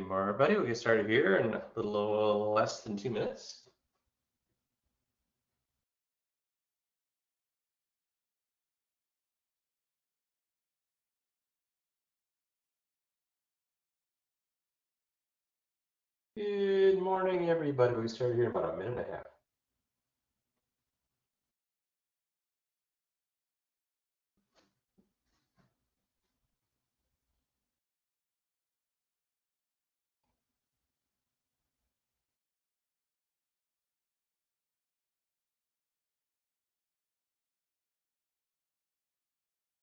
Good morning, everybody. We'll get started here in a little less than 2 minutes. Good morning, everybody. We'll get started here in about a minute and a half.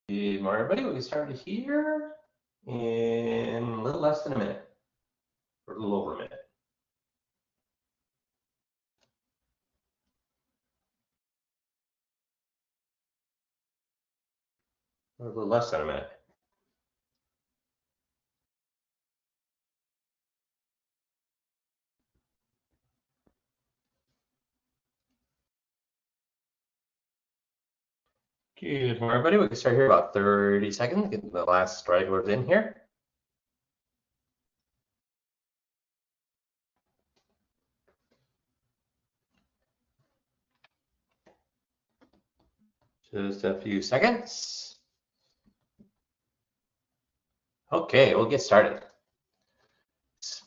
Good morning, everybody. We'll get started here in a little less than a minute, or a little over a minute. Or a little less than a minute. Good morning, everybody. We'll get started here in about 30 seconds, getting the last stragglers in here. Just a few seconds. Okay, we'll get started.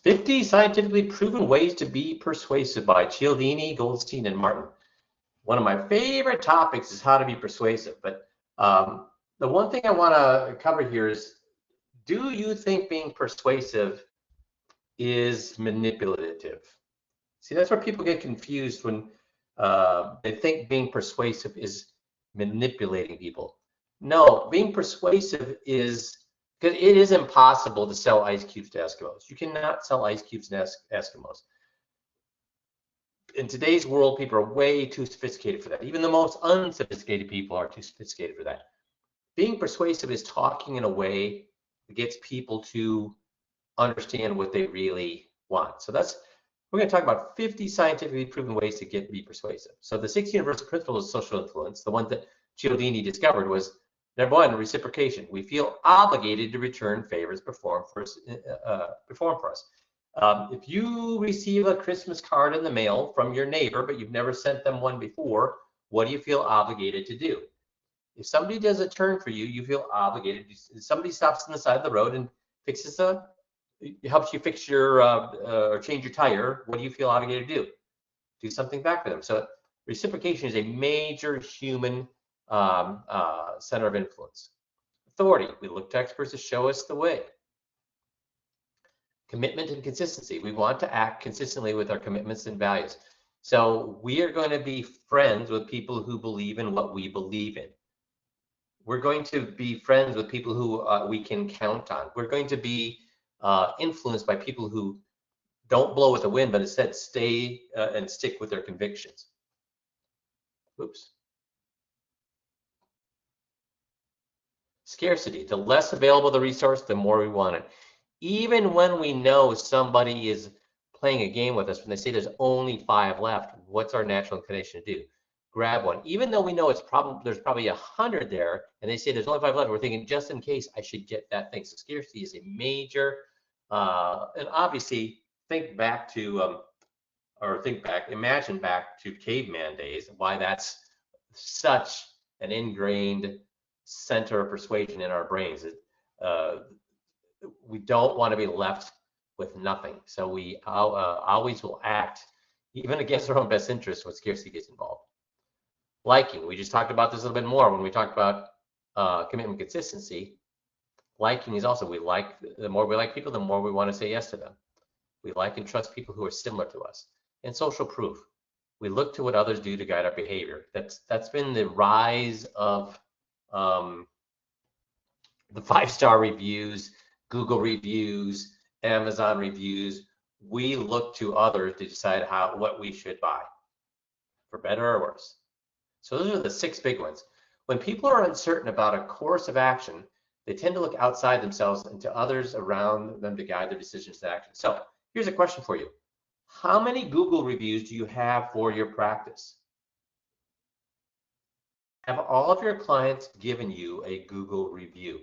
50 scientifically proven ways to be persuasive by Cialdini, Goldstein, and Martin. One of my favorite topics is how to be persuasive. But the one thing I want to cover here is, do you think being persuasive is manipulative? See, that's where people get confused when they think being persuasive is manipulating people. No, being persuasive is, because it is impossible to sell ice cubes to Eskimos. You cannot sell ice cubes to Eskimos. In today's world, people are way too sophisticated for that. Even the most unsophisticated people are too sophisticated for that. Being persuasive is talking in a way that gets people to understand what they really want. So we're going to talk about 50 scientifically proven ways to be persuasive. So the 6 universal principles of social influence, the one that Cialdini discovered, was number one, reciprocation. We feel obligated to return favors performed for us. If you receive a Christmas card in the mail from your neighbor, but you've never sent them one before, what do you feel obligated to do? If somebody does a turn for you, you feel obligated. If somebody stops on the side of the road and helps you fix your or change your tire, what do you feel obligated to do? Do something back for them. So reciprocation is a major human center of influence. Authority. We look to experts to show us the way. Commitment and consistency. We want to act consistently with our commitments and values. So we are going to be friends with people who believe in what we believe in. We're going to be friends with people who we can count on. We're going to be influenced by people who don't blow with the wind, but instead stay and stick with their convictions. Oops. Scarcity. The less available the resource, the more we want it. Even when we know somebody is playing a game with us, when they say there's only 5 left, what's our natural inclination to do? Grab one. Even though we know there's probably 100 there, and they say there's only 5 left, we're thinking, just in case, I should get that thing. So scarcity is a major, and obviously imagine back to caveman days, why that's such an ingrained center of persuasion in our brains. We don't want to be left with nothing. So we always will act, even against our own best interest, when scarcity gets involved. Liking, we just talked about this a little bit more when we talked about commitment consistency. Liking is also, the more we like people, the more we want to say yes to them. We like and trust people who are similar to us. And social proof. We look to what others do to guide our behavior. That's been the rise of the 5-star reviews, Google reviews, Amazon reviews. We look to others to decide what we should buy, for better or worse. So those are the 6 big ones. When people are uncertain about a course of action, they tend to look outside themselves and to others around them to guide their decisions to action. So here's a question for you. How many Google reviews do you have for your practice? Have all of your clients given you a Google review?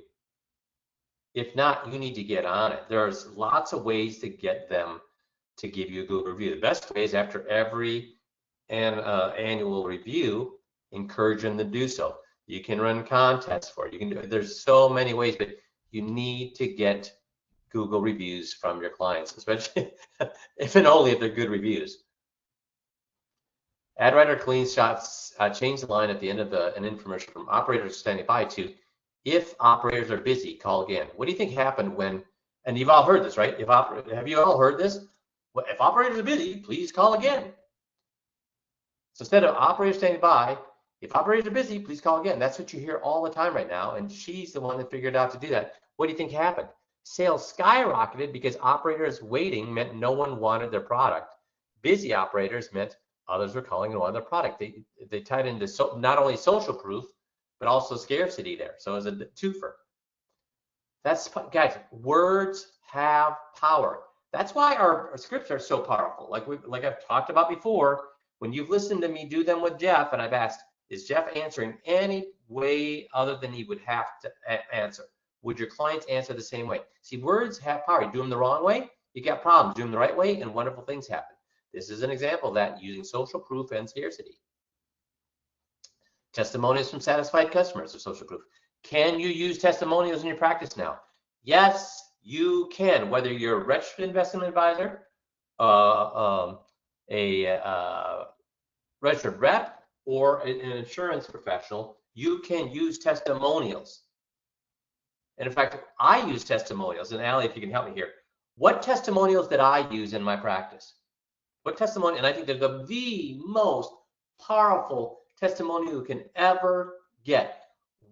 If not, you need to get on it. There's lots of ways to get them to give you a Google review. The best way is after every annual review, encourage them to do so. You can run contests for it. You can do, there's so many ways, but you need to get Google reviews from your clients, especially if and only if they're good reviews. Ad writer clean shots change the line at the end of an infomercial from operators standing by to if operators are busy, call again. What do you think happened when, and you've all heard this, right? Have you all heard this? Well, if operators are busy, please call again. So instead of operators standing by, if operators are busy, please call again. That's what you hear all the time right now, and she's the one that figured out to do that. What do you think happened? Sales skyrocketed because operators waiting meant no one wanted their product. Busy operators meant others were calling and wanted their product. They tied into not only social proof, but also scarcity there. So it was a twofer. That's, guys, words have power. That's why our scripts are so powerful. Like I've talked about before, when you've listened to me do them with Jeff, and I've asked, is Jeff answering any way other than he would have to answer? Would your clients answer the same way? See, words have power. You do them the wrong way, you got problems. Do them the right way, and wonderful things happen. This is an example of that using social proof and scarcity. Testimonials from satisfied customers are social proof. Can you use testimonials in your practice now? Yes, you can. Whether you're a registered investment advisor, a registered rep, or an insurance professional, you can use testimonials. And in fact, I use testimonials. And Allie, if you can help me here, what testimonials did I use in my practice? What testimony? And I think they're the most powerful testimonial you can ever get.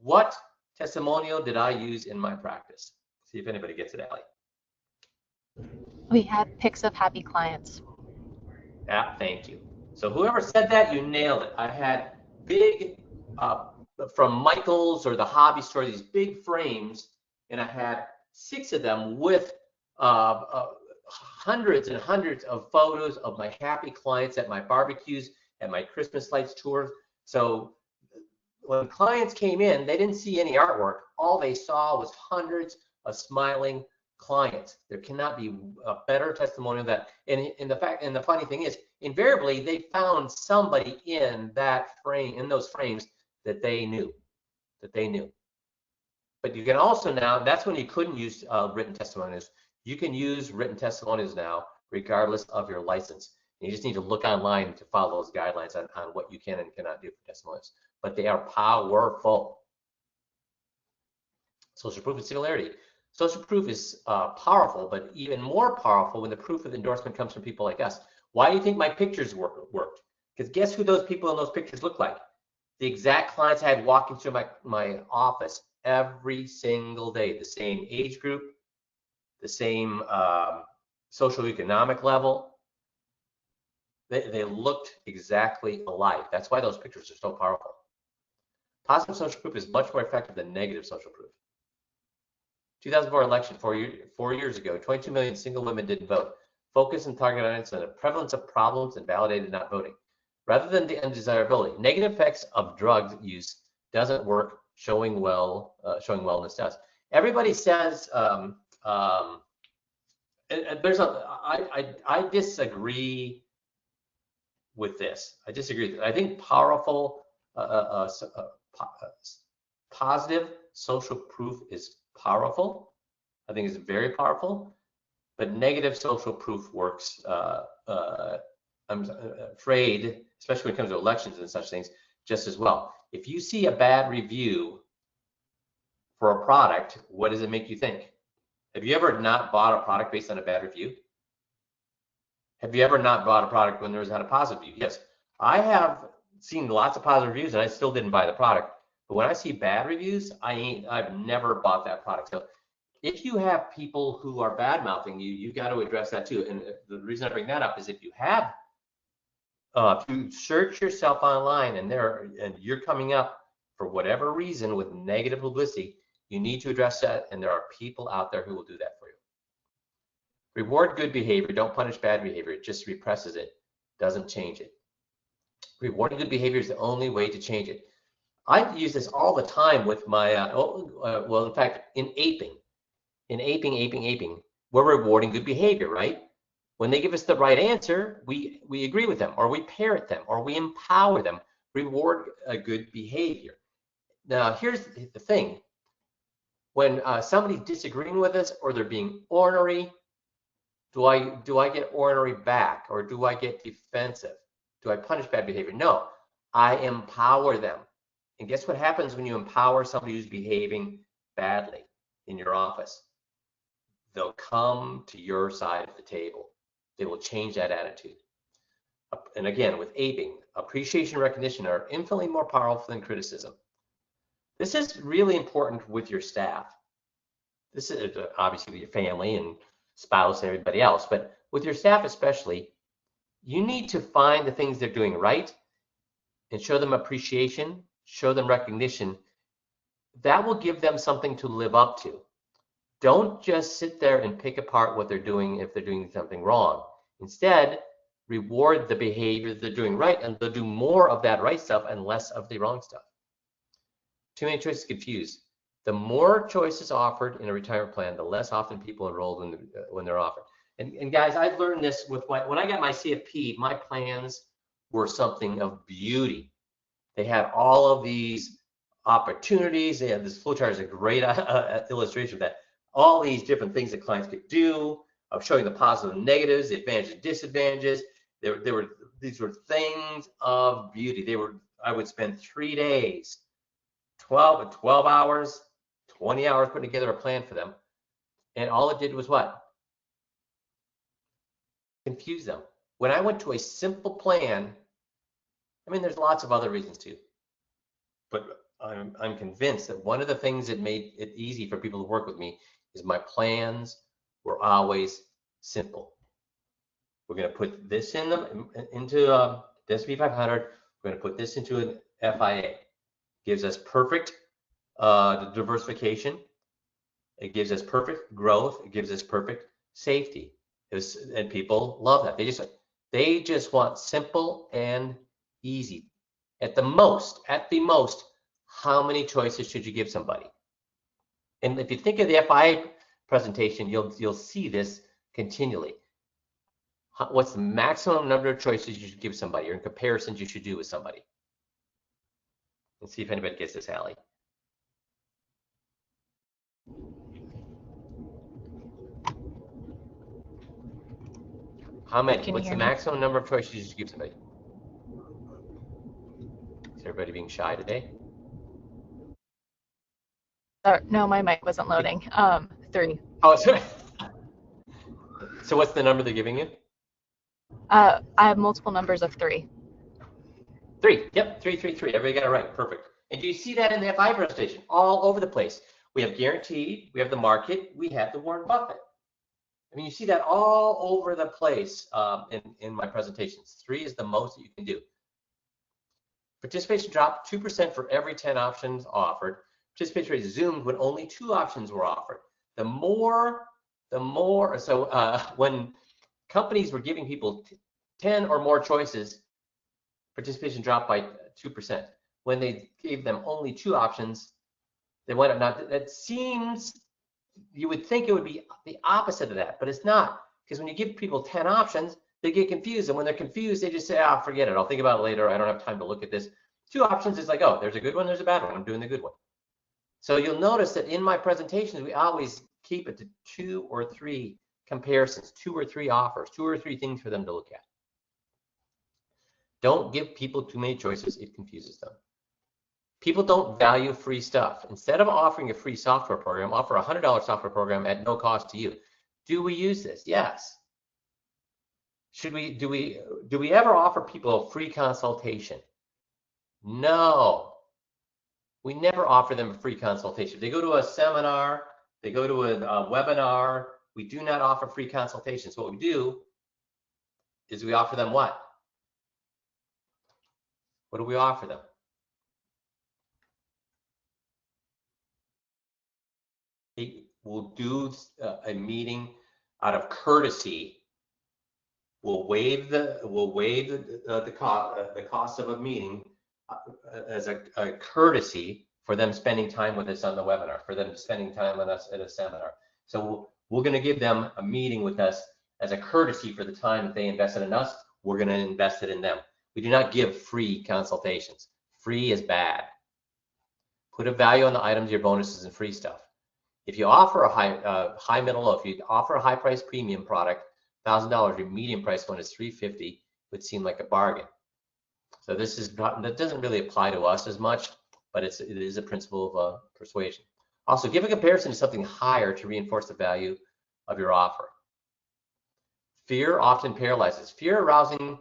What testimonial did I use in my practice? See if anybody gets it, Allie. We had pics of happy clients. Yeah, thank you. So whoever said that, you nailed it. I had big, from Michael's or the hobby store, these big frames, and I had 6 of them with hundreds and hundreds of photos of my happy clients at my barbecues, at my Christmas lights tours. So when clients came in, they didn't see any artwork. All they saw was hundreds of smiling clients. There cannot be a better testimonial than that. And the funny thing is, invariably, they found somebody in that frame, in those frames, that they knew. But you can also now, that's when you couldn't use written testimonials. You can use written testimonials now, regardless of your license. You just need to look online to follow those guidelines on what you can and cannot do for testimonials. But they are powerful. Social proof and similarity. Social proof is powerful, but even more powerful when the proof of endorsement comes from people like us. Why do you think my pictures worked? Because guess who those people in those pictures look like? The exact clients I had walking through my office every single day. The same age group, the same social economic level. They looked exactly alike. That's why those pictures are so powerful. Positive social proof is much more effective than negative social proof. 2004 election, 4 years ago, 22 million single women didn't vote. Focus and target audience on the prevalence of problems and validated not voting, rather than the undesirability. Negative effects of drug use doesn't work. Showing wellness does. Everybody says I disagree with this. I think powerful, positive social proof is powerful. I think it's very powerful, but negative social proof works. I'm afraid, especially when it comes to elections and such things, just as well. If you see a bad review for a product, what does it make you think? Have you ever not bought a product based on a bad review? Have you ever not bought a product when there was not a positive review? Yes, I have seen lots of positive reviews and I still didn't buy the product. But when I see bad reviews, I've never bought that product. So if you have people who are bad mouthing you, you've got to address that too. And the reason I bring that up is if you have, if you search yourself online and you're coming up for whatever reason with negative publicity, you need to address that. And there are people out there who will do that for you. Reward good behavior, don't punish bad behavior. It just represses it, doesn't change it. Rewarding good behavior is the only way to change it. I use this all the time with my, well, in fact, in aping. In aping, we're rewarding good behavior, right? When they give us the right answer, we agree with them, or we parrot them, or we empower them, reward a good behavior. Now, here's the thing. When somebody's disagreeing with us or they're being ornery, do I get ornery back, or do I get defensive? Do I punish bad behavior? No, I empower them. And guess what happens when you empower somebody who's behaving badly in your office? They'll come to your side of the table. They will change that attitude. And again, with aping, appreciation and recognition are infinitely more powerful than criticism. This is really important with your staff. This is obviously with your family and spouse and everybody else, but with your staff especially, you need to find the things they're doing right and show them appreciation, show them recognition. That will give them something to live up to. Don't just sit there and pick apart what they're doing if they're doing something wrong. Instead, reward the behavior they're doing right, and they'll do more of that right stuff and less of the wrong stuff. Too many choices confuse. The more choices offered in a retirement plan, the less often people enroll when they're offered. And guys, I've learned this with when I got my CFP, my plans were something of beauty. They had all of these opportunities. They had this flowchart is a great illustration of that. All these different things that clients could do, of showing the positive and negatives, the advantages and disadvantages. These were things of beauty. I would spend 3 days, 12 hours, 20 hours putting together a plan for them. And all it did was what? Confuse them. When I went to a simple plan, I mean, there's lots of other reasons too, but I'm convinced that one of the things that made it easy for people to work with me is my plans were always simple. We're going to put this into the S&P 500. We're going to put this into an FIA. Gives us perfect diversification. It gives us perfect growth. It gives us perfect safety. And people love that. They just want simple and easy. At the most, how many choices should you give somebody? And if you think of the FIA presentation, you'll see this continually. What's the maximum number of choices you should give somebody, or in comparisons you should do with somebody? Let's see if anybody gets this, Allie. How many? What's the maximum number of choices you should give somebody? Is everybody being shy today? No, my mic wasn't loading. 3. Oh, sorry. So what's the number they're giving you? I have multiple numbers of 3. 3. Yep, 3. Everybody got it right. Perfect. And do you see that in the FI presentation? All over the place. We have guaranteed, we have the market, we have the Warren Buffett. I mean, you see that all over the place in my presentations. 3 is the most that you can do. Participation dropped 2% for every 10 options offered. Participation rate zoomed when only 2 options were offered. The more. So when companies were giving people 10 or more choices, participation dropped by 2%. When they gave them only 2 options, they went up. Now, that seems, you would think it would be the opposite of that, but it's not. Because when you give people 10 options, they get confused. And when they're confused, they just say, forget it. I'll think about it later. I don't have time to look at this. 2 options is like, oh, there's a good one, there's a bad one. I'm doing the good one. So you'll notice that in my presentations, we always keep it to 2 or 3 comparisons, 2 or 3 offers, 2 or 3 things for them to look at. Don't give people too many choices. It confuses them. People don't value free stuff. Instead of offering a free software program, offer a $100 software program at no cost to you. Do we use this? Yes. Do we ever offer people a free consultation? No. We never offer them a free consultation. They go to a seminar, they go to a webinar. We do not offer free consultations. What we do is we offer them what? What do we offer them? We'll do a meeting out of courtesy. We'll waive the cost of a meeting as a courtesy for them spending time with us on the webinar, for them spending time with us at a seminar. So we're going to give them a meeting with us as a courtesy for the time that they invested in us. We're going to invest it in them. We do not give free consultations. Free is bad. Put a value on the items, your bonuses, and free stuff. If you offer a high, middle, low, if you offer a high price premium product, $1,000, your medium price one is $350, would seem like a bargain. So this is not, that doesn't really apply to us as much, but it is a principle of persuasion. Also, give a comparison to something higher to reinforce the value of your offer. Fear often paralyzes. Fear-arousing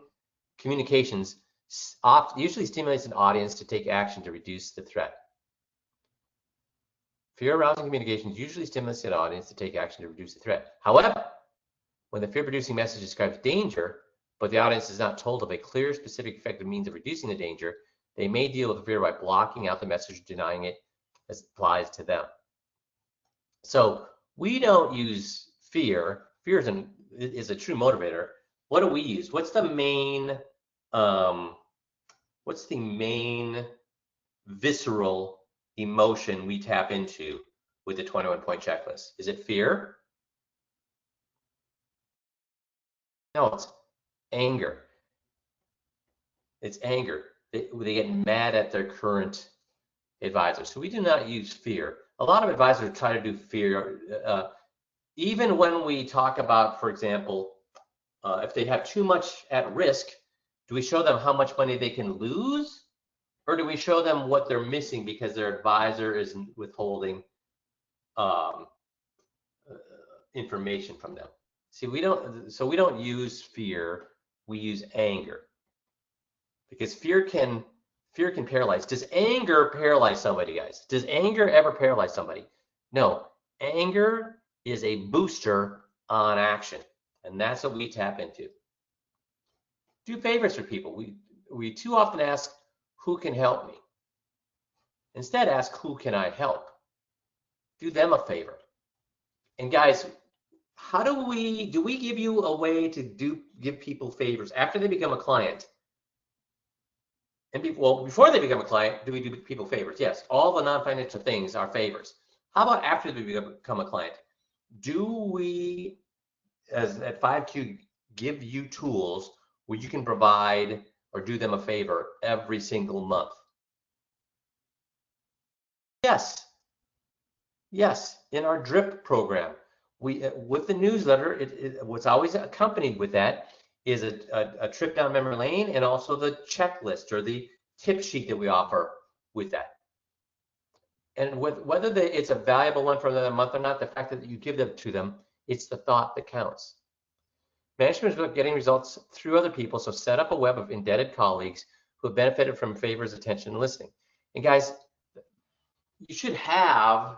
communications usually stimulates an audience to take action to reduce the threat. Fear-arousing communications usually stimulates an audience to take action to reduce the threat. However, when the fear-producing message describes danger, but the audience is not told of a clear, specific, effective means of reducing the danger, they may deal with fear by blocking out the message, denying it as it applies to them. So we don't use fear. Fear is a true motivator. What do we use? What's the main visceral emotion we tap into with the 21-point checklist? Is it fear? No, it's anger. It's anger. They get mad at their current advisor. So we do not use fear. A lot of advisors try to do fear. Even when we talk about, for example, if they have too much at risk, do we show them how much money they can lose? Or do we show them what they're missing because their advisor is withholding information from them? See, we don't use fear, we use anger. Because fear can paralyze. Does anger paralyze somebody, guys? Does anger ever paralyze somebody? No. Anger is a booster on action, and that's what we tap into. Do favors for people. We too often ask, who can help me? Instead, ask, who can I help? Do them a favor. And guys, how do we give you a way to give people favors after they become a client? And before they become a client, do we do people favors? Yes, all the non-financial things are favors. How about after they become a client? Do we, as at 5Q, give you tools where you can provide or do them a favor every single month? Yes. Yes, in our DRIP program, with the newsletter, what's always accompanied with that is a trip down memory lane and also the checklist or the tip sheet that we offer with that. And whether it's a valuable one for the month or not, the fact that you give them to them, it's the thought that counts. Management is about getting results through other people, so set up a web of indebted colleagues who have benefited from favors, attention, and listening. And guys, you should have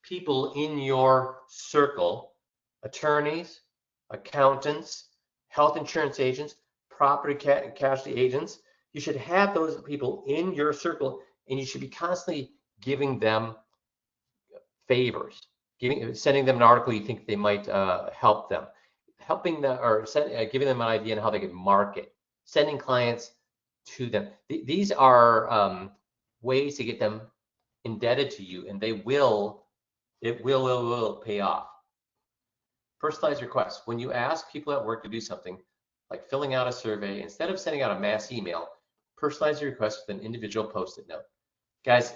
people in your circle, attorneys, accountants, health insurance agents, property casualty agents. You should have those people in your circle, and you should be constantly giving them favors, sending them an article you think they might help them, helping them, or giving them an idea on how they could market, sending clients to them. These are ways to get them indebted to you, and it will pay off. Personalized requests. When you ask people at work to do something, like filling out a survey, instead of sending out a mass email, personalize your request with an individual post-it note. Guys,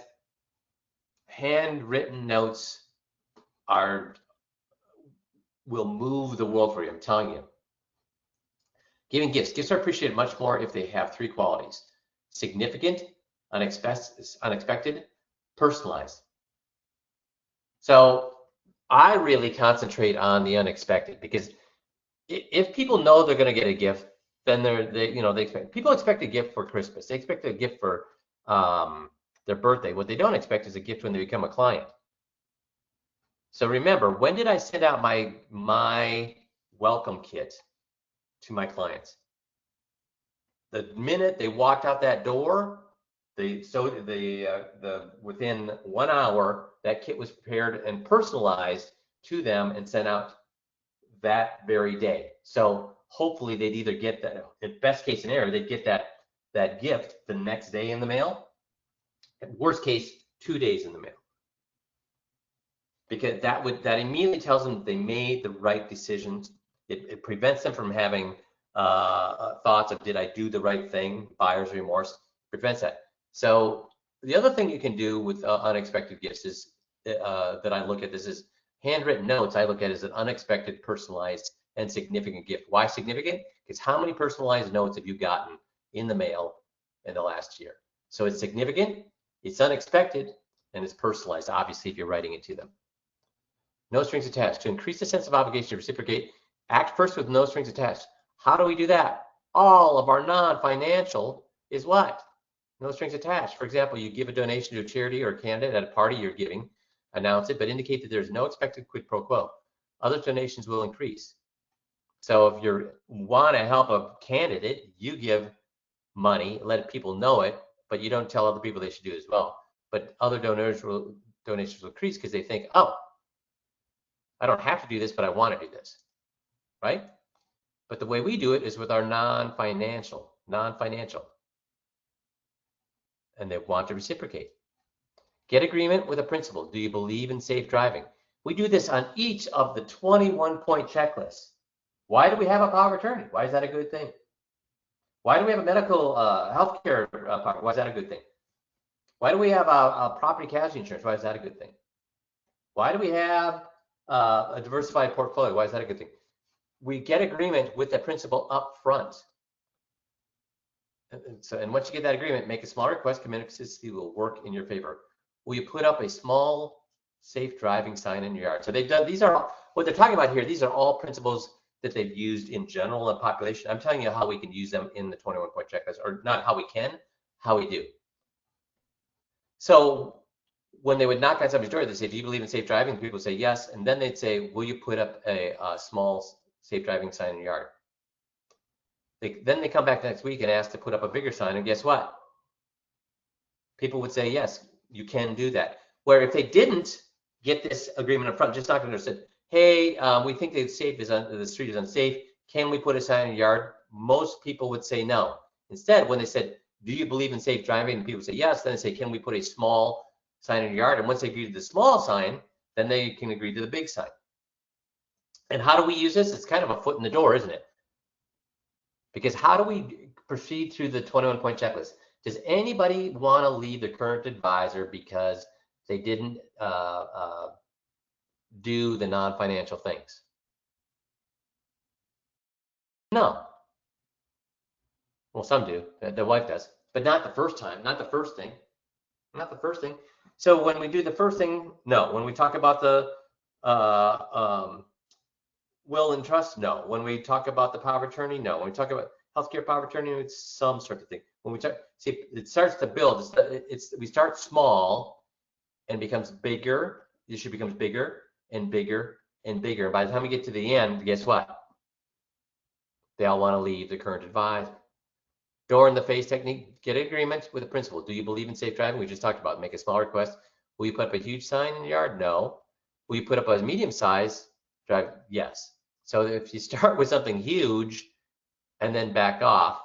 handwritten notes will move the world for you, I'm telling you. Giving gifts. Gifts are appreciated much more if they have three qualities: significant, unexpected, personalized. So I really concentrate on the unexpected, because if people know they're going to get a gift, then people expect a gift for Christmas. They expect a gift for their birthday. What they don't expect is a gift when they become a client. So remember, when did I send out my welcome kit to my clients? The minute they walked out that door, within 1 hour, that kit was prepared and personalized to them and sent out that very day. So hopefully they'd either get that, in best case scenario, they'd get that gift the next day in the mail. At worst case, 2 days in the mail. because that immediately tells them they made the right decisions. It prevents them from having thoughts of, did I do the right thing? Buyer's remorse prevents that. So the other thing you can do with unexpected gifts is that I look at this is handwritten notes. I look at it as an unexpected, personalized, and significant gift. Why significant? Because how many personalized notes have you gotten in the mail in the last year? So it's significant, it's unexpected, and it's personalized, obviously, if you're writing it to them. No strings attached. To increase the sense of obligation to reciprocate, act first with no strings attached. How do we do that? All of our non-financial is what? No strings attached. For example, you give a donation to a charity or a candidate at a party you're giving, announce it, but indicate that there's no expected quid pro quo. Other donations will increase. So if you want to help a candidate, you give money, let people know it, but you don't tell other people they should do it as well. But other donations will increase because they think, oh, I don't have to do this, but I want to do this, right? But the way we do it is with our non-financial, and they want to reciprocate. Get agreement with a principal. Do you believe in safe driving? We do this on each of the 21-point checklists. Why do we have a power of attorney? Why is that a good thing? Why do we have a medical healthcare power? Why is that a good thing? Why do we have a property casualty insurance? Why is that a good thing? Why do we have a diversified portfolio? Why is that a good thing? We get agreement with the principal up front. And once you get that agreement, make a small request, consistency will work in your favor. Will you put up a small safe driving sign in your yard? So they've done, these are what they're talking about here. These are all principles that they've used in general in population. I'm telling you how we can use them in the 21-point checklist, or not how we can, how we do. So when they would knock on somebody's door, they say, do you believe in safe driving? People say yes. And then they'd say, will you put up a small safe driving sign in your yard? Then they come back next week and ask to put up a bigger sign, and guess what? People would say, yes, you can do that. Where if they didn't get this agreement up front, just knocked on the door and said, hey, we think the street is unsafe. Can we put a sign in your yard? Most people would say no. Instead, when they said, do you believe in safe driving? And people say yes, then they say, can we put a small sign in your yard? And once they agree to the small sign, then they can agree to the big sign. And how do we use this? It's kind of a foot in the door, isn't it? Because how do we proceed through the 21-point checklist? Does anybody want to leave the current advisor because they didn't do the non-financial things? No. Well, some do. The wife does, but not the first time, not the first thing, not the first thing. So when we do the first thing, no. When we talk about the will and trust, no. When we talk about the power of attorney, no. When we talk about healthcare power of attorney, it's some sort of thing. When we talk, see, it starts to build. We start small and becomes bigger. The issue becomes bigger and bigger and bigger. By the time we get to the end, guess what? They all want to leave the current advisor. Door in the face technique. Get an agreement with the principal. Do you believe in safe driving? We just talked about. Make a small request. Will you put up a huge sign in your yard? No. Will you put up a medium size drive? Yes. So if you start with something huge and then back off,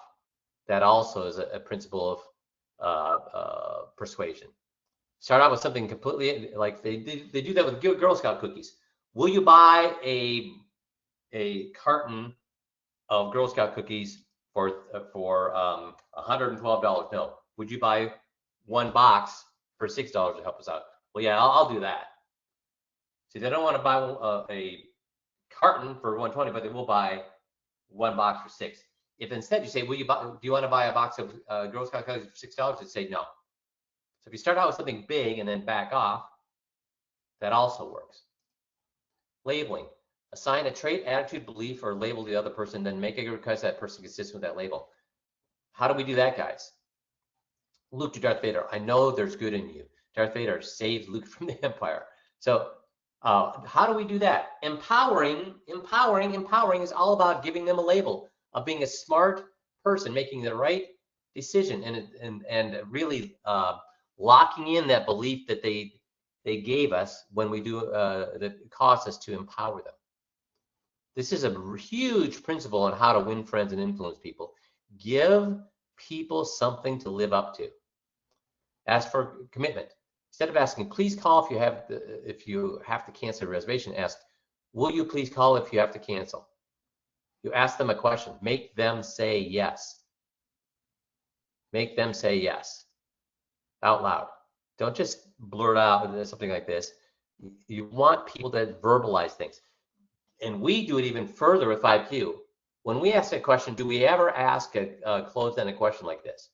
that also is a principle of persuasion. Start out with something completely, like they do that with Girl Scout cookies. Will you buy a carton of Girl Scout cookies for $112? No. Would you buy one box for $6 to help us out? Well, yeah, I'll do that. See, they don't want to buy a carton for $120, but they will buy one box for $6. If instead you say, do you want to buy a box of Girl Scout cookies for $6? They'd say no. So if you start out with something big and then back off, that also works. Labeling. Assign a trait, attitude, belief, or label to the other person, then make a request that person consistent with that label. How do we do that, guys? Luke to Darth Vader. I know there's good in you. Darth Vader saved Luke from the Empire. So how do we do that? Empowering is all about giving them a label of being a smart person, making the right decision, and really locking in that belief that they gave us when we do that caused us to empower them. This is a huge principle on how to win friends and influence people. Give people something to live up to. Ask for commitment. Instead of asking, please call if you have to cancel a reservation, ask, will you please call if you have to cancel? You ask them a question. Make them say yes. Make them say yes out loud. Don't just blurt out something like this. You want people to verbalize things. And we do it even further with 5Q. When we ask a question, do we ever ask a closed-ended question like this?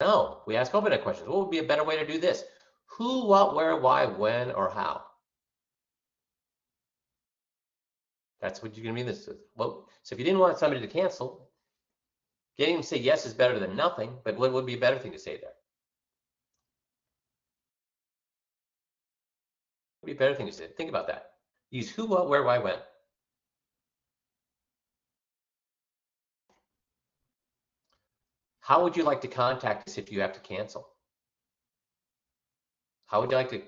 No, we ask open-ended questions. What would be a better way to do this? Who, what, where, why, when, or how? That's what you're going to be in this. Well, so if you didn't want somebody to cancel, getting them to say yes is better than nothing, but what would be a better thing to say there? What would be a better thing to say? Think about that. Use who, what, where, why, when. How would you like to contact us if you have to cancel? How would you like to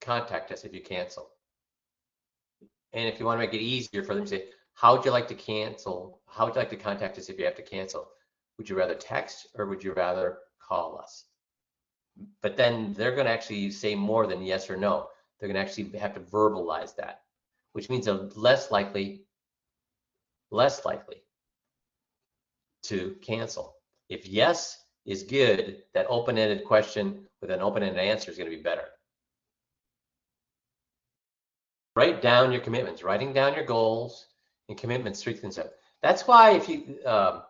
contact us if you cancel? And if you want to make it easier for them to say, how would you like to cancel? How would you like to contact us if you have to cancel? Would you rather text or would you rather call us? But then they're going to actually say more than yes or no. They're going to actually have to verbalize that, which means they're less likely to cancel. If yes is good, that open-ended question with an open-ended answer is going to be better. Write down your commitments. Writing down your goals and commitments strengthens them. That's why if you, a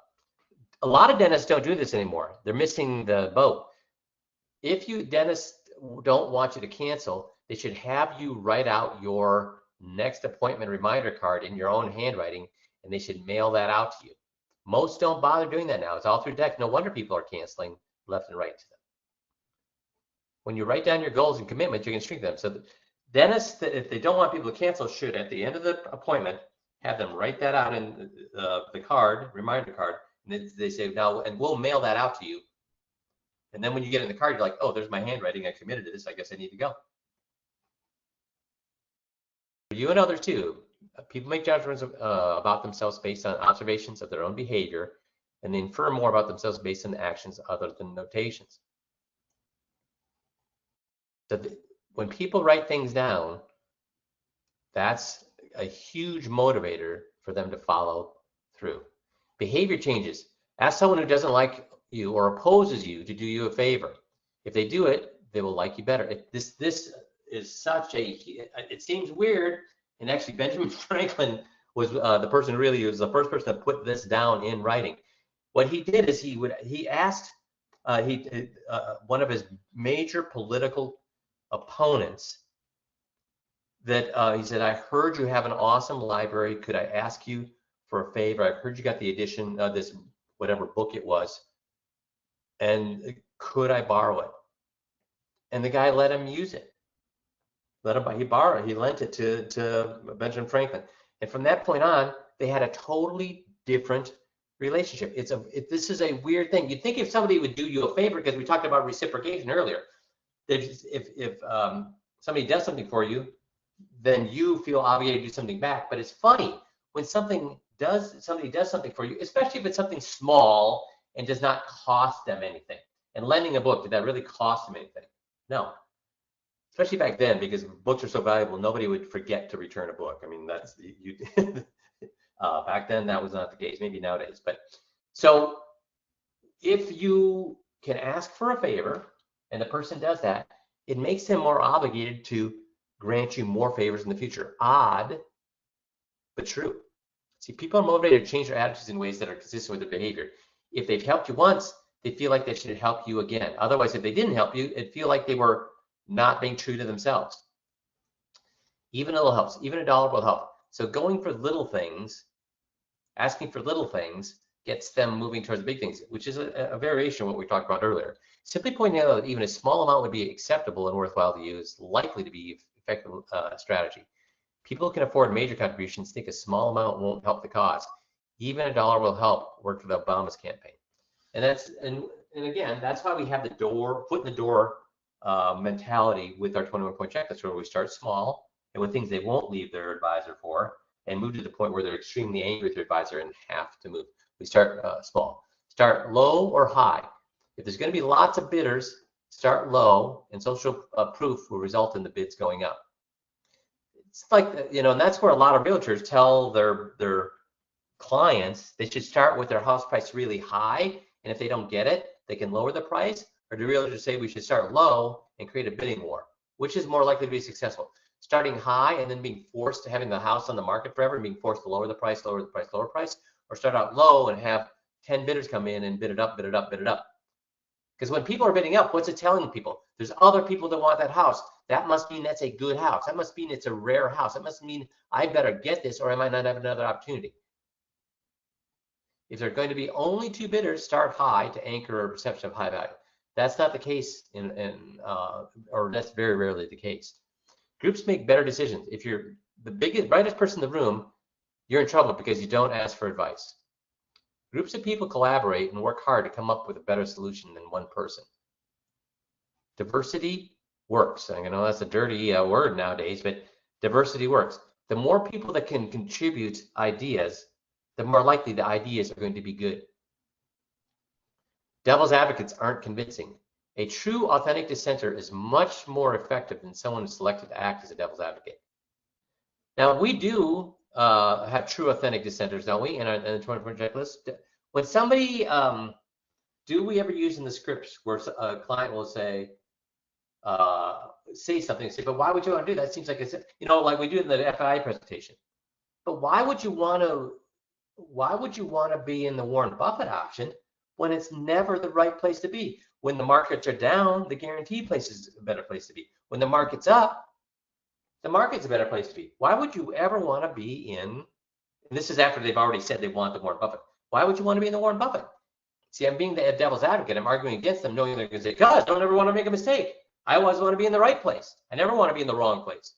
lot of dentists don't do this anymore. They're missing the boat. If you dentists don't want you to cancel, they should have you write out your next appointment reminder card in your own handwriting, and they should mail that out to you. Most don't bother doing that now. It's all through text. No wonder people are canceling left and right to them. When you write down your goals and commitments, you can strengthen them. So dentists, if they don't want people to cancel, should at the end of the appointment have them write that out in the card, reminder card, and they say now, and we'll mail that out to you. And then when you get in the card, you're like, oh, there's my handwriting. I committed to this. I guess I need to go. For you and others too, people make judgments about themselves based on observations of their own behavior, and they infer more about themselves based on actions other than notations. So when people write things down, that's a huge motivator for them to follow through. Behavior changes. Ask someone who doesn't like you or opposes you to do you a favor. If they do it, they will like you better. This is such a, it seems weird, and actually Benjamin Franklin was the person really was the first person to put this down in writing. What he did is he asked one of his major political opponents that he said, I heard you have an awesome library. Could I ask you for a favor? I heard you got the edition of this, whatever book it was, and could I borrow it? And the guy let him use it. He lent it to Benjamin Franklin. And from that point on, they had a totally different relationship. This is a weird thing. You'd think if somebody would do you a favor, because we talked about reciprocation earlier, if somebody does something for you, then you feel obligated to do something back. But it's funny when somebody does something for you, especially if it's something small and does not cost them anything. And lending a book, did that really cost them anything? No. Especially back then, because books are so valuable, nobody would forget to return a book. I mean, that's you. Back then, that was not the case. Maybe nowadays, but so if you can ask for a favor and the person does that, it makes them more obligated to grant you more favors in the future. Odd, but true. See, people are motivated to change their attitudes in ways that are consistent with their behavior. If they've helped you once, they feel like they should help you again. Otherwise, if they didn't help you, it'd feel like they were not being true to themselves. Even a little helps. Even $1 will help. So going for little things, asking for little things, gets them moving towards big things, which is a variation of what we talked about earlier. Simply pointing out that even a small amount would be acceptable and worthwhile to use, likely to be effective strategy. People who can afford major contributions think a small amount won't help the cause. Even $1 will help, worked for the Obama's campaign. And again, that's why we have the foot in the door mentality with our 21-point checklist, where we start small and with things they won't leave their advisor for, and move to the point where they're extremely angry with their advisor and have to move. We start small. Start low or high. If there's going to be lots of bidders, start low, and social proof will result in the bids going up. It's like, you know, and that's where a lot of realtors tell their clients they should start with their house price really high, and if they don't get it, they can lower the price. Or do realtors say we should start low and create a bidding war? Which is more likely to be successful? Starting high and then being forced to having the house on the market forever and being forced to lower the price, lower the price, lower price, or start out low and have 10 bidders come in and bid it up, bid it up, bid it up. Because when people are bidding up, what's it telling people? There's other people that want that house. That must mean that's a good house. That must mean it's a rare house. That must mean I better get this or I might not have another opportunity. If there are going to be only 2 bidders, start high to anchor a perception of high value. That's not the case or that's very rarely the case. Groups make better decisions. If you're the biggest, brightest person in the room, you're in trouble because you don't ask for advice. Groups of people collaborate and work hard to come up with a better solution than one person. Diversity works. I know that's a dirty word nowadays, but diversity works. The more people that can contribute ideas, the more likely the ideas are going to be good. Devil's advocates aren't convincing. A true, authentic dissenter is much more effective than someone who's selected to act as a devil's advocate. Now, we do have true, authentic dissenters, don't we, in the 20-point checklist? When somebody, do we ever use in the scripts where a client will say something, say, but why would you want to do that? It seems like it's, you know, like we do in the FI presentation. But why would you want to be in the Warren Buffett option when it's never the right place to be? When the markets are down, the guaranteed place is a better place to be. When the market's up, the market's a better place to be. Why would you ever want to be in, and this is after they've already said they want the Warren Buffett. Why would you want to be in the Warren Buffett? See, I'm being the devil's advocate. I'm arguing against them, knowing they're going to say, guys, don't ever want to make a mistake. I always want to be in the right place. I never want to be in the wrong place.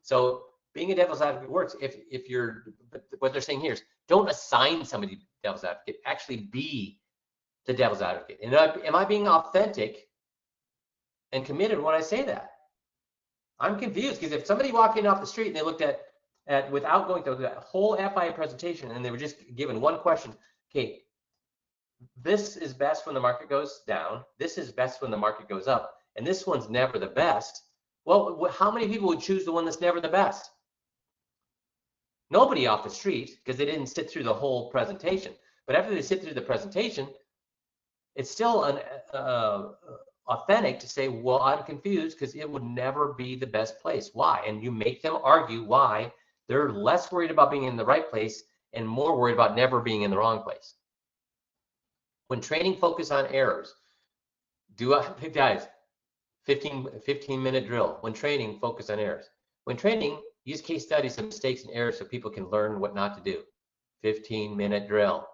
So being a devil's advocate works. If you're, what they're saying here is, don't assign somebody devil's advocate. Actually be the devil's advocate. And am I being authentic and committed when I say that? I'm confused because if somebody walked in off the street and they looked at without going through that whole FI presentation and they were just given one question, okay, this is best when the market goes down, this is best when the market goes up, and this one's never the best. Well, how many people would choose the one that's never the best? Nobody off the street, because they didn't sit through the whole presentation. But after they sit through the presentation, it's still authentic to say, well, I'm confused because it would never be the best place. Why? And you make them argue why they're less worried about being in the right place and more worried about never being in the wrong place. When training, focus on errors. Guys, 15-minute drill. When training, focus on errors. When training, use case studies of mistakes and errors so people can learn what not to do. 15-minute drill.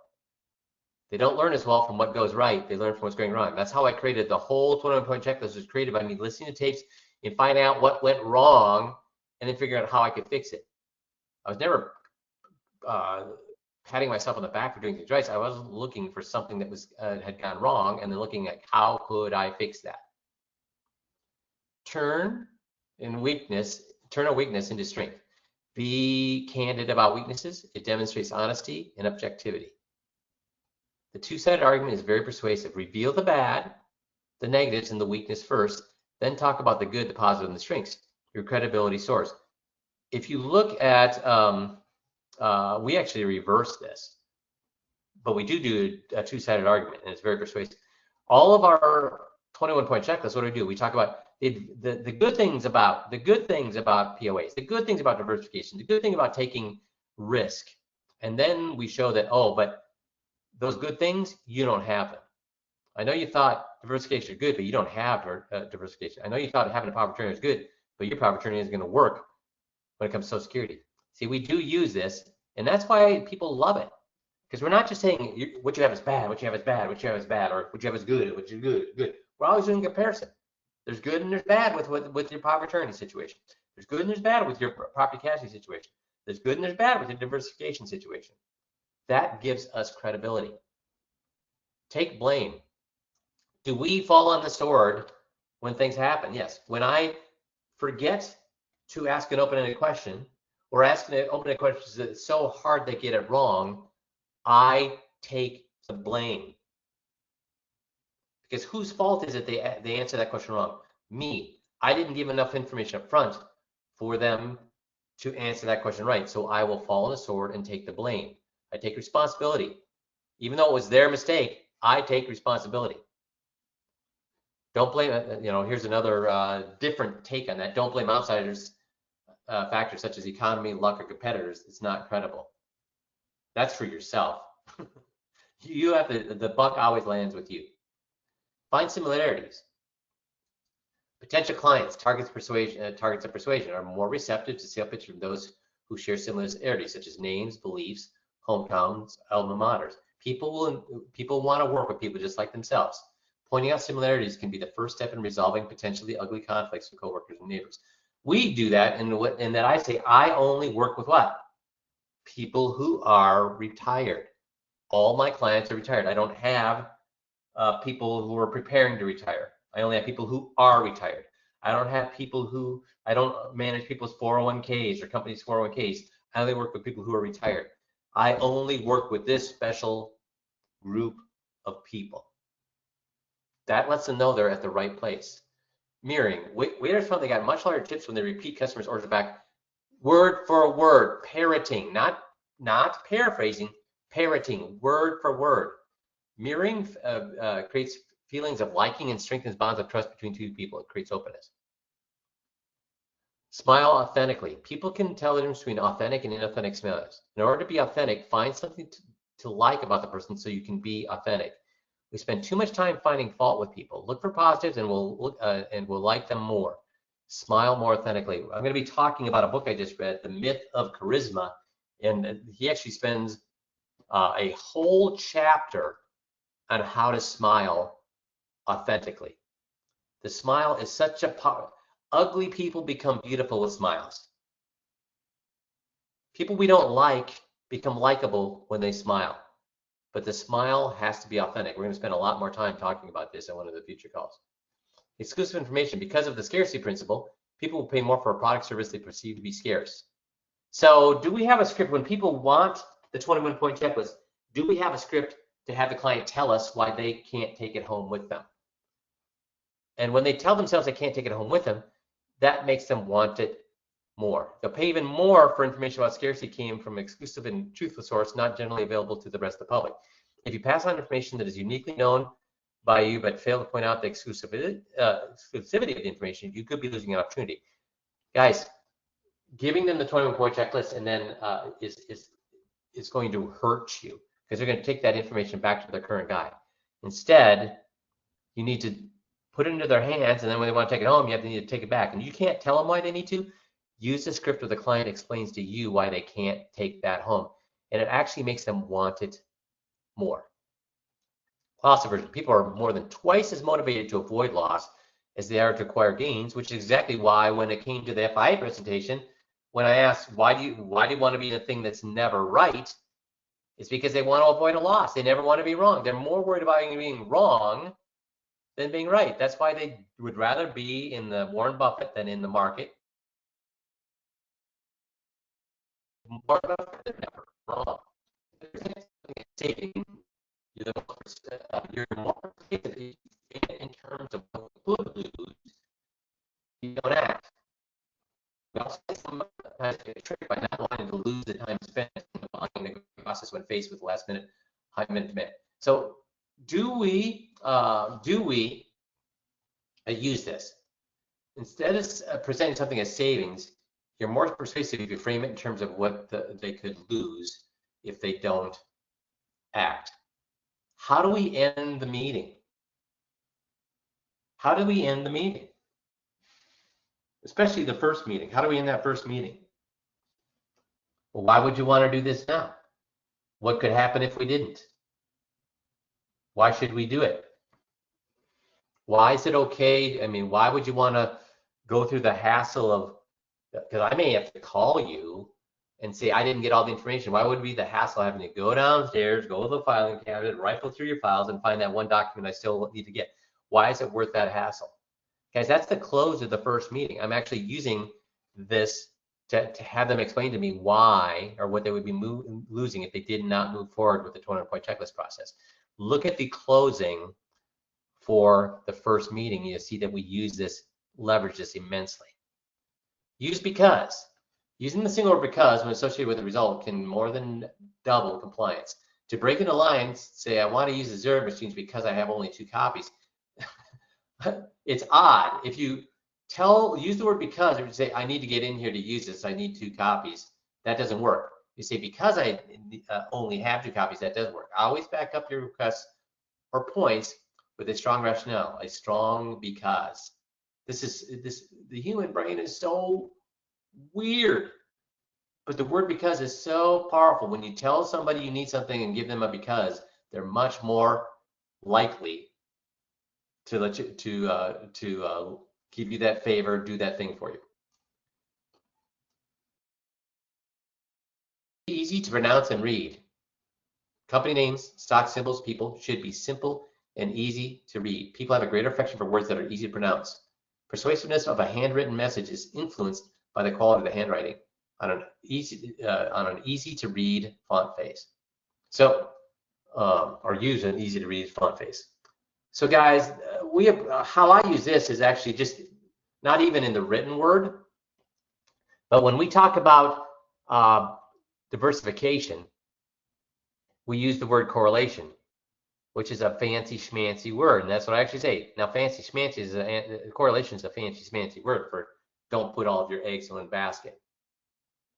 They don't learn as well from what goes right. They learn from what's going wrong. That's how I created the whole 21-point checklist. Was created by me listening to tapes and finding out what went wrong and then figuring out how I could fix it. I was never patting myself on the back for doing things right. I was looking for something that was had gone wrong and then looking at how could I fix that. Turn a weakness into strength. Be candid about weaknesses. It demonstrates honesty and objectivity. The two-sided argument is very persuasive. Reveal the bad, the negatives, and the weakness first, then talk about the good, the positive, and the strengths. Your credibility soars. If you look at, we actually reverse this, but we do a two-sided argument, and it's very persuasive. All of our 21-point checklist, what do? We talk about the good things about POAs, the good things about diversification, the good thing about taking risk, and then we show that, oh, but those good things, you don't have them. I know you thought diversification is good, but you don't have diversification. I know you thought having a power of attorney is good, but your power of attorney isn't going to work when it comes to Social Security. See, we do use this, and that's why people love it. Because we're not just saying what you have is bad, what you have is bad, what you have is bad, or what you have is good, what you good. We're always doing a comparison. There's good and there's bad with your power of attorney situation. There's good and there's bad with your property casualty situation. There's good and there's bad with your diversification situation. That gives us credibility. Take blame. Do we fall on the sword when things happen? Yes. When I forget to ask an open-ended question, or ask an open-ended question that's so hard they get it wrong, I take the blame. Because whose fault is it they answer that question wrong? Me. I didn't give enough information up front for them to answer that question right. So I will fall on the sword and take the blame. I take responsibility. Even though it was their mistake, I take responsibility. Don't blame, here's another different take on that. Don't blame outsiders, factors such as economy, luck, or competitors. It's not credible. That's for yourself. You have the buck always lands with you. Find similarities. Potential clients, targets of persuasion are more receptive to sale pitch from those who share similarities, such as names, beliefs, hometowns, alma maters. People want to work with people just like themselves. Pointing out similarities can be the first step in resolving potentially ugly conflicts with coworkers and neighbors. We do that in that I say I only work with what? People who are retired. All my clients are retired. I don't have people who are preparing to retire. I only have people who are retired. I don't manage people's 401ks or companies' 401ks. I only work with people who are retired. I only work with this special group of people. That lets them know they're at the right place. Mirroring. Waiters found they got much larger tips when they repeat customers' orders back word for word, parroting, not paraphrasing, parroting, word for word. Mirroring creates feelings of liking and strengthens bonds of trust between two people. It creates openness. Smile authentically. People can tell the difference between authentic and inauthentic smiles. In order to be authentic, find something to like about the person so you can be authentic. We spend too much time finding fault with people. Look for positives and we'll like them more. Smile more authentically. I'm going to be talking about a book I just read, The Myth of Charisma, and he actually spends a whole chapter on how to smile authentically. The smile is such a power. Ugly people become beautiful with smiles. People we don't like become likable when they smile. But the smile has to be authentic. We're going to spend a lot more time talking about this in one of the future calls. Exclusive information. Because of the scarcity principle, people will pay more for a product service they perceive to be scarce. So do we have a script when people want the 21-point checklist? Do we have a script to have the client tell us why they can't take it home with them? And when they tell themselves they can't take it home with them, that makes them want it more. They'll pay even more for information about scarcity came from exclusive and truthful source, not generally available to the rest of the public. If you pass on information that is uniquely known by you but fail to point out the exclusivity of the information, you could be losing an opportunity. Guys, giving them the 21-point checklist and then is going to hurt you because they're going to take that information back to their current guy. Instead, you need to put it into their hands, and then when they want to take it home, you need to take it back. And you can't tell them why they need to. Use the script where the client explains to you why they can't take that home. And it actually makes them want it more. Loss aversion. People are more than twice as motivated to avoid loss as they are to acquire gains, which is exactly why when it came to the FIA presentation, when I asked, why do you want to be in a thing that's never right? It's because they want to avoid a loss. They never want to be wrong. They're more worried about being wrong than being right. That's why they would rather be in the Warren Buffett than in the market. Warren Buffett is never wrong. You're more persuasive in terms of what you could lose. You don't act. We also sometimes get tricked by not wanting to lose the time spent in the process when faced with last minute, high minute demand. So do we use this? Instead of presenting something as savings, you're more persuasive if you frame it in terms of what they could lose if they don't act. How do we end the meeting? How do we end the meeting? Especially the first meeting. How do we end that first meeting? Well, why would you want to do this now? What could happen if we didn't? Why should we do it? Why is it okay? I mean, why would you want to go through the hassle of, because I may have to call you and say I didn't get all the information. Why would it be the hassle of having to go downstairs, go to the filing cabinet, rifle through your files and find that one document I still need to get? Why is it worth that hassle? Guys, that's the close of the first meeting. I'm actually using this to have them explain to me why or what they would be losing if they did not move forward with the 200-point checklist process. Look at the closing for the first meeting, you'll see that we use this, leverage this immensely. Use because. Using the single word because when associated with a result can more than double compliance. To break into lines, say I want to use the zero machines because I have only 2 copies. It's odd. If you use the word because, or you say I need to get in here to use this, I need 2 copies. That doesn't work. You say because I only have 2 copies, that does work. Always back up your requests or points with a strong rationale, a strong because. The human brain is so weird, but the word because is so powerful. When you tell somebody you need something and give them a because, they're much more likely to let you to give you that favor, do that thing for you. Easy to pronounce and read. Company names, stock symbols, people should be simple and easy to read. People have a greater affection for words that are easy to pronounce. Persuasiveness of a handwritten message is influenced by the quality of the handwriting on an easy to read font face. So, or use an easy to read font face. So guys, how I use this is actually just not even in the written word, but when we talk about diversification, we use the word correlation, which is a fancy schmancy word, and that's what I actually say. Now, fancy schmancy is correlation is a fancy schmancy word for don't put all of your eggs in one basket.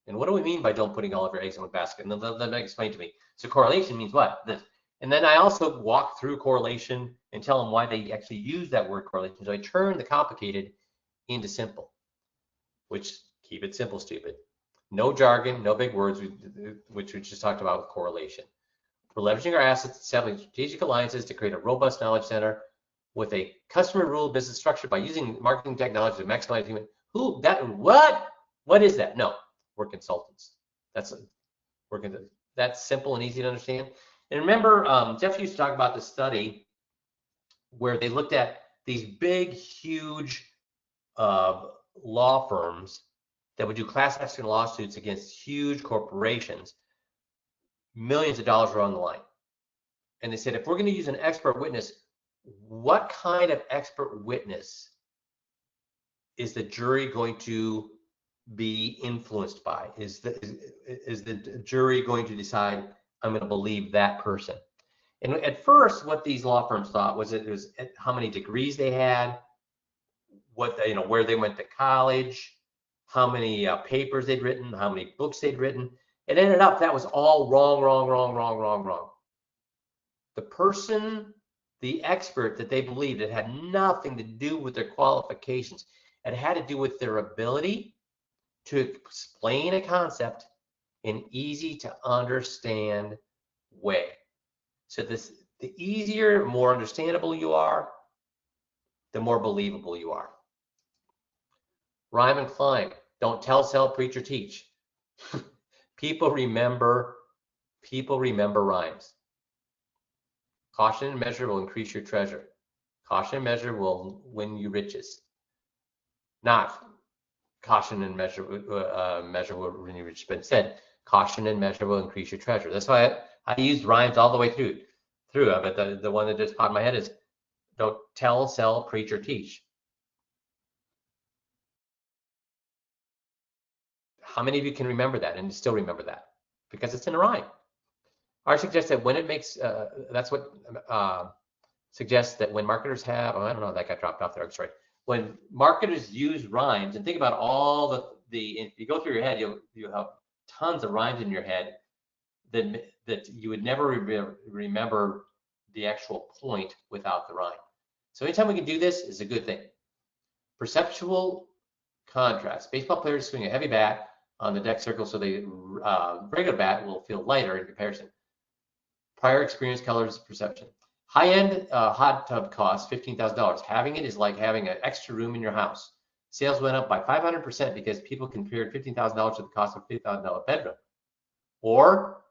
And what do we mean by don't putting all of your eggs in one basket? And let me explain to me. So correlation means what? This. And then I also walk through correlation and tell them why they actually use that word correlation. So I turn the complicated into simple, which keep it simple, stupid. No jargon, no big words, which we just talked about with correlation. We're leveraging our assets, establishing strategic alliances to create a robust knowledge center with a customer rule business structure by using marketing technology to maximize human. What is that? No, we're consultants. That's simple and easy to understand. And remember, Jeff used to talk about the study where they looked at these big, huge law firms that would do class action lawsuits against huge corporations. Millions of dollars were on the line. And they said, if we're going to use an expert witness, what kind of expert witness is the jury going to be influenced by? Is the jury going to decide, I'm going to believe that person? And at first, what these law firms thought was it was how many degrees they had, where they went to college, how many papers they'd written, how many books they'd written. It ended up that was all wrong. The person, the expert that they believed, it had nothing to do with their qualifications. It had to do with their ability to explain a concept in easy to understand way. So the easier, more understandable you are, the more believable you are. Rhyme and climb. Don't tell, sell, preach, or teach. People remember rhymes. Caution and measure will increase your treasure. Caution and measure will win you riches. Not caution and measure will win you riches, but instead caution and measure will increase your treasure. That's why I used rhymes all the way through. But the one that just popped in my head is don't tell, sell, preach, or teach. How many of you can remember that and still remember that? Because it's in a rhyme. I suggest that when it makes, that's what suggests that when marketers have, I don't know, that got dropped off there, I'm sorry. When marketers use rhymes, and think about all if you go through your head, you'll have tons of rhymes in your head that you would never remember the actual point without the rhyme. So anytime we can do this is a good thing. Perceptual contrast. Baseball players swing a heavy bat on the deck circle so the regular bat will feel lighter in comparison. Prior experience colors perception. High-end hot tub costs $15,000. Having it is like having an extra room in your house. Sales went up by 500% because people compared $15,000 to the cost of a $50,000 bedroom, or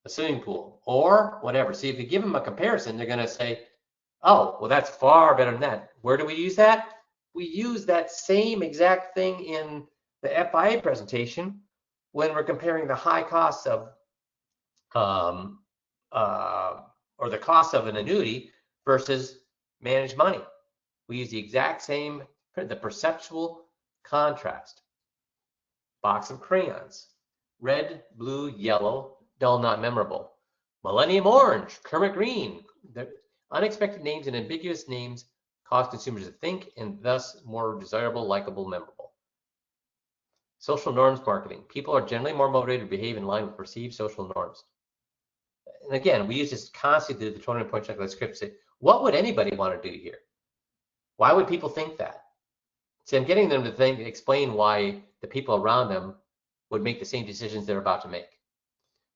a swimming pool, or whatever. See, if you give them a comparison, they're going to say, oh, well, that's far better than that. Where do we use that? We use that same exact thing in the FIA presentation when we're comparing the high costs of or the cost of an annuity versus manage money. We use the exact same, the perceptual contrast. Box of crayons. Red, blue, yellow, dull, not memorable. Millennium Orange, Kermit Green. The unexpected names and ambiguous names cause consumers to think and thus more desirable, likable, memorable. Social norms marketing. People are generally more motivated to behave in line with perceived social norms. And again, we use this constantly through the 21-point checklist script to say, what would anybody want to do here? Why would people think that? See, I'm getting them to explain why the people around them would make the same decisions they're about to make.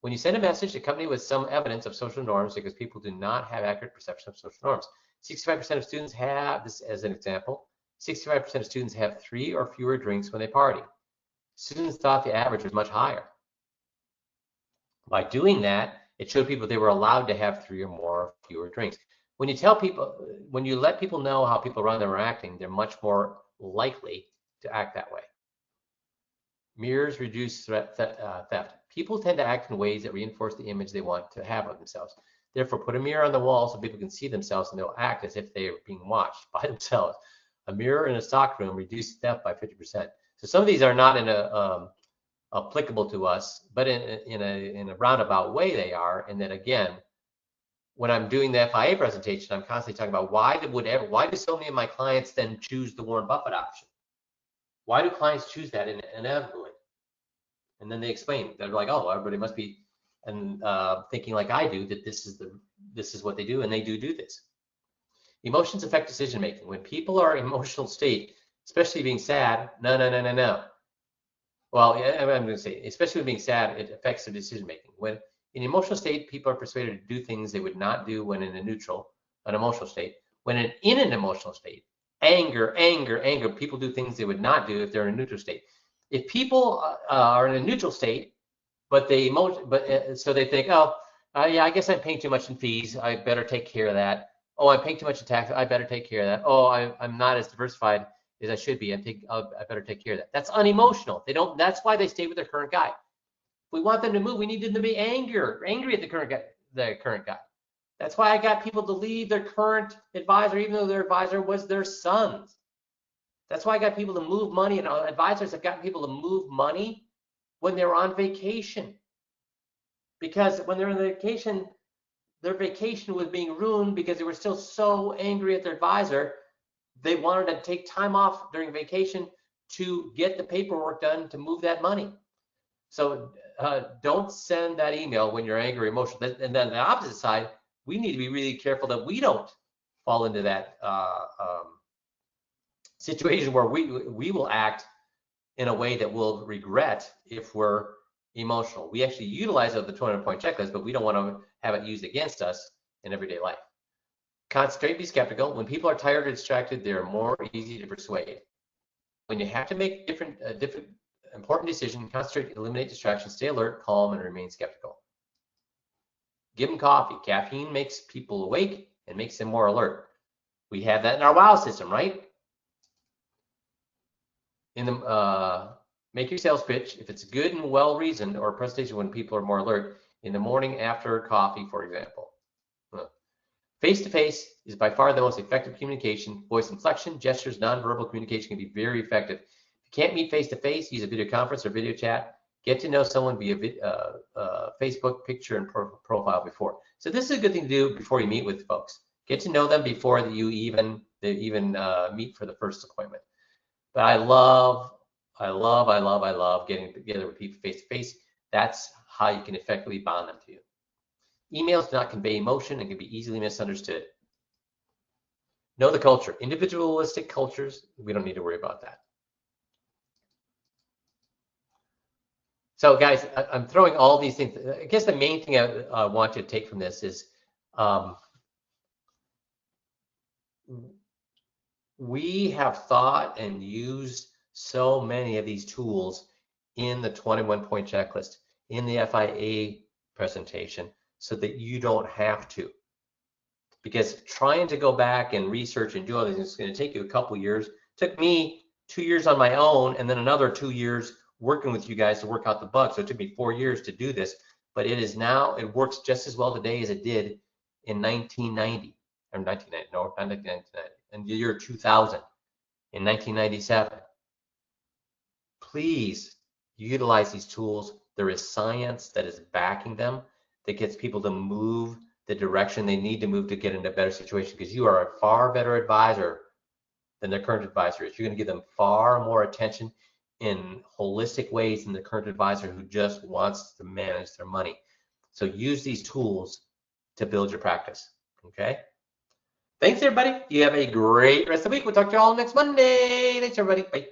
When you send a message accompanied with some evidence of social norms, because people do not have accurate perception of social norms. 65% of students have, this as an example, 65% of students have 3 or fewer drinks when they party. Students thought the average was much higher. By doing that, it showed people they were allowed to have 3 or more or fewer drinks. When you tell people, when you let people know how people around them are acting, they're much more likely to act that way. Mirrors reduce theft. People tend to act in ways that reinforce the image they want to have of themselves. Therefore, put a mirror on the wall so people can see themselves and they'll act as if they are being watched by themselves. A mirror in a stockroom reduces theft by 50%. So some of these are not in applicable to us, but in a roundabout way they are. And then again, when I'm doing the FIA presentation, I'm constantly talking about why do so many of my clients then choose the Warren Buffett option? Why do clients choose that inevitably? And then they explain. They're like, oh, everybody must be thinking like I do, that this is what they do, and they do this. Emotions affect decision making. When people are in emotional state, especially being sad, no. Well, I'm going to say, especially when being sad, it affects their decision making. When in emotional state, people are persuaded to do things they would not do when in an emotional state. When in an emotional state, anger, people do things they would not do if they're in a neutral state. If people are in a neutral state, but so they think, oh, yeah, I guess I'm paying too much in fees. I better take care of that. Oh, I'm paying too much in tax. I better take care of that. Oh, I'm not as diversified as I should be. I better take care of that. That's unemotional. That's why they stay with their current guy. If we want them to move, we need them to be angry at the current guy. That's why I got people to leave their current advisor, even though their advisor was their son's. That's why I got people to move money, and advisors have gotten people to move money when they're on vacation. Because when they're on vacation, their vacation was being ruined because they were still so angry at their advisor. They wanted to take time off during vacation to get the paperwork done to move that money. So don't send that email when you're angry or emotional. And then the opposite side, we need to be really careful that we don't fall into that situation where we will act in a way that we'll regret if we're emotional. We actually utilize the 200-point checklist, but we don't want to have it used against us in everyday life. Concentrate, be skeptical. When people are tired or distracted, they're more easy to persuade. When you have to make different important decision, concentrate, eliminate distractions, stay alert, calm, and remain skeptical. Give them coffee. Caffeine makes people awake and makes them more alert. We have that in our WOW system, right? In the make your sales pitch, if it's good and well reasoned, or a presentation when people are more alert, in the morning after coffee, for example. Face-to-face is by far the most effective communication. Voice inflection, gestures, nonverbal communication can be very effective. If you can't meet face-to-face, use a video conference or video chat. Get to know someone via Facebook picture and profile before. So this is a good thing to do before you meet with folks. Get to know them before you even meet for the first appointment. But I love getting together with people face-to-face. That's how you can effectively bond them to you. Emails do not convey emotion and can be easily misunderstood. Know the culture. Individualistic cultures, we don't need to worry about that. So guys, I'm throwing all these things. I guess the main thing I want you to take from this is we have thought and used so many of these tools in the 21-point checklist, in the FIA presentation, so that you don't have to. Because trying to go back and research and do all these things is going to take you a couple years. It took me 2 years on my own, and then another 2 years working with you guys to work out the bugs. So it took me 4 years to do this, but it works just as well today as it did in 1990. or 1990, no, not 1990, in the year 2000, in 1997. Please utilize these tools. There is science that is backing them that gets people to move the direction they need to move to get in a better situation, because you are a far better advisor than their current advisor is. You're going to give them far more attention in holistic ways than the current advisor who just wants to manage their money. So use these tools to build your practice. Okay? Thanks, everybody. You have a great rest of the week. We'll talk to you all next Monday. Thanks, everybody. Bye.